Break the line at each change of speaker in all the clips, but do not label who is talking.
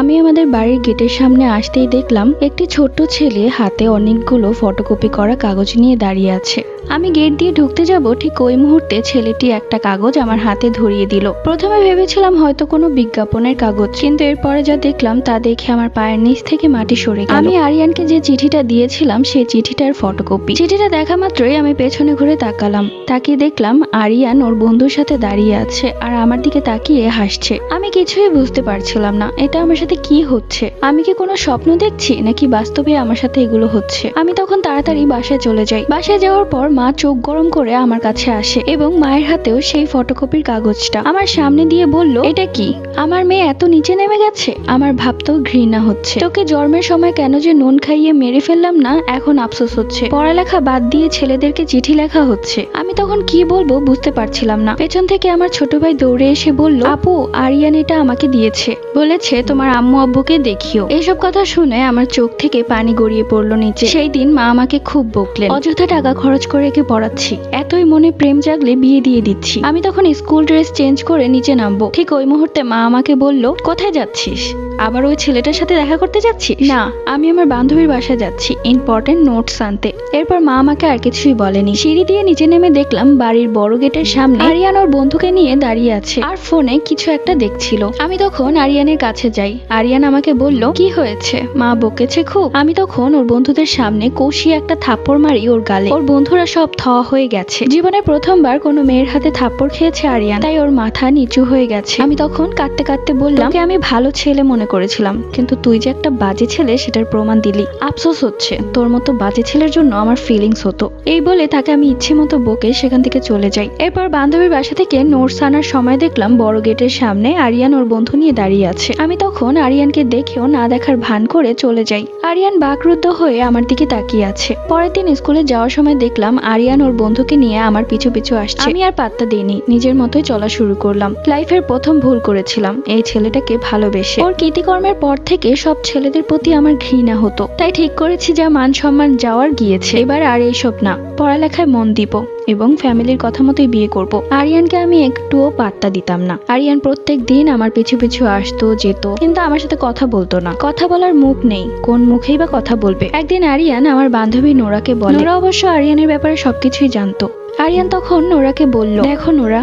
আমি আমাদের বাড়ির গেটের সামনে আসতেই দেখলাম একটি ছোট্ট ছেলে হাতে অনেকগুলো ফটোকপি করা কাগজ নিয়ে দাঁড়িয়ে আছে। আমি গেট দিয়ে ঢুকতে যাব, ঠিক ওই মুহূর্তে ছেলেটি একটা কাগজ আমার হাতে ধরিয়ে দিল। প্রথমে ভেবেছিলাম হয়তো কোনো বিজ্ঞাপনের কাগজ, কিন্তু এরপরে যা দেখলাম তা দেখে আমার পায়ের নিচ থেকে মাটি সরে গেল। আমি আরিয়ানকে যে চিঠিটা দিয়েছিলাম সেই চিঠিটার ফটোকপি। চিঠিটা দেখা মাত্রই আমি পেছনে ঘুরে তাকালাম, তাকিয়ে দেখলাম আরিয়ান ওর বন্ধুর সাথে দাঁড়িয়ে আছে আর আমার দিকে তাকিয়ে হাসছে। আমি কিছুই বুঝতে পারছিলাম না এটা আমার সাথে কি হচ্ছে। আমি কি কোনো স্বপ্ন দেখছি নাকি বাস্তবে আমার সাথে এগুলো হচ্ছে। আমি তখন তাড়াতাড়ি বাসায় চলে যাই। বাসায় যাওয়ার পর মা চোখ গরম করে আমার কাছে আসে এবং মায়ের হাতেও সেই ফটোকপির কাগজটা আমার সামনে দিয়ে বলল, এটা কি? আমার মেয়ে এত নিচে নেমে গেছে। আমার ভাবতেও ঘৃণা হচ্ছে। তোকে জন্মের সময় কেন যে নুন খাইয়ে মেরে ফেললাম না, এখন আফসোস হচ্ছে। পড়ালেখা বাদ দিয়ে ছেলেদেরকে চিঠি লেখা হচ্ছে। আমি তখন কি বলবো বুঝতে পারছিলাম না। পেছন থেকে আমার ছোট ভাই দৌড়ে এসে বলল, আপু আরিয়ান এটা আমাকে দিয়েছে, বলেছে তোমার আম্মু আব্বুকে দেখিও। এইসব কথা শুনে আমার চোখ থেকে পানি গড়িয়ে পড়লো নিচে। সেই দিন মা আমাকে খুব বকলেন, অযথা টাকা খরচ করে একে পড়াচ্ছি, এতই মনে প্রেম জাগলে বিয়ে দিয়ে দিচ্ছি। আমি তখন স্কুল ড্রেস চেঞ্জ করে নিচে নামবো, ঠিক ওই মুহূর্তে মা আমাকে বলল, কোথায় যাচ্ছিস? আবার ওই ছেলেটার সাথে দেখা করতে যাচ্ছি? না, আমি আমার বান্ধবীর বাসায় যাচ্ছি ইম্পর্টেন্ট নোটস আনতে। এরপর মা আমাকে আর কিছুই বলেনি। সিঁড়ি দিয়ে নিচে নেমে দেখলাম বাড়ির বড় গেটের সামনে আরিয়ান ওর বন্ধুকে নিয়ে দাঁড়িয়ে আছে আর ফোনে কিছু একটা দেখছিল। আমি তখন আরিয়ানের কাছে যাই। আরিয়ান আমাকে বলল, কি হয়েছে? মা বকেছে খুব? আমি তখন ওর বন্ধুদের সামনে কষিয়ে একটা থাপ্পড় মারি ওর গালে। ওর বন্ধুরা সব থ হয়ে গেছে। জীবনে প্রথমবার কোনো মেয়ের হাতে থাপ্পড় খেয়েছে আরিয়ান, তাই ওর মাথা নিচু হয়ে গেছে। আমি তখন কাঁদতে কাঁদতে বললাম, আমি ভালো ছেলে মনে করেছিলাম, কিন্তু তুই যে একটা বাজে ছেলে সেটার প্রমাণ দিলি। আফসোস হচ্ছে, তোর মতো বাজে ছেলের জন্য আমার ফিলিংস হতো। এই বলে তাকে আমি ইচ্ছে মতো বকে সেখান থেকে চলে যাই। এরপর বান্ধবীর বাসা থেকে নোটস আনার সময় দেখলাম বড় গেটের সামনে আরিয়ান ওর বন্ধু নিয়ে দাঁড়িয়ে আছে। আমি তখন আরিয়ানকে দেখেও না দেখার ভান করে চলে যাই। আরিয়ান বাকরুদ্ধ হয়ে আমার দিকে তাকিয়ে আছে। পরের দিন স্কুলে যাওয়ার সময় দেখলাম আরিয়ান ওর বন্ধুকে নিয়ে আমার পিছু পিছু আসছে। আমি আর পাত্তা দিইনি, নিজের মতোই চলা শুরু করলাম। লাইফের প্রথম ভুল করেছিলাম এই ছেলেটাকে ভালোবেসে। ওর কৃতিকর্মের পর থেকে সব ছেলেদের প্রতি আমার ঘৃণা হতো, তাই ঠিক করেছি যা মান সম্মান যাওয়ার গিয়েছে, এবার আর এইসব না, পড়ালেখায় মন দিব এবং ফ্যামিলির কথা মতোই বিয়ে করব। আরিয়ানকে আমি একটুও পাত্তা দিতাম না। আরিয়ান প্রত্যেক দিন আমার পিছু পিছু আসতো যেত, কিন্তু আমার সাথে কথা বলতো না। কথা বলার মুখ নেই, কোন মুখেই বা কথা বলবে। একদিন আরিয়ান আমার বান্ধবী নোরাকে বলে। নোরা অবশ্য আরিয়ানের ব্যাপারে সবকিছুই জানতো। আরিয়ান তখন নোরাকে বলল, দেখো নোরা,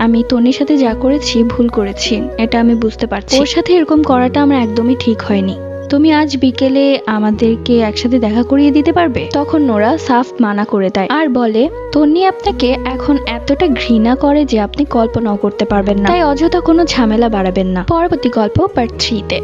আমি তনির সাথে যা করেছি ভুল করেছি, এটা আমি বুঝতে পারছি। ওর সাথে এরকম করাটা আমার একদমই ঠিক হয়নি। তুমি আজ বিকেলে আমাদেরকে একসাথে দেখা করিয়ে দিতে পারবে? তখন নোরা সাফ মানা করে দেয় আর বলে, তন্নি আপনাকে এখন এতটা ঘৃণা করে যে আপনি কল্পনাও করতে পারবেন না, তাই অযথা কোনো ঝামেলা বাড়াবেন না। পরবর্তী গল্প পার্ট 3 তে।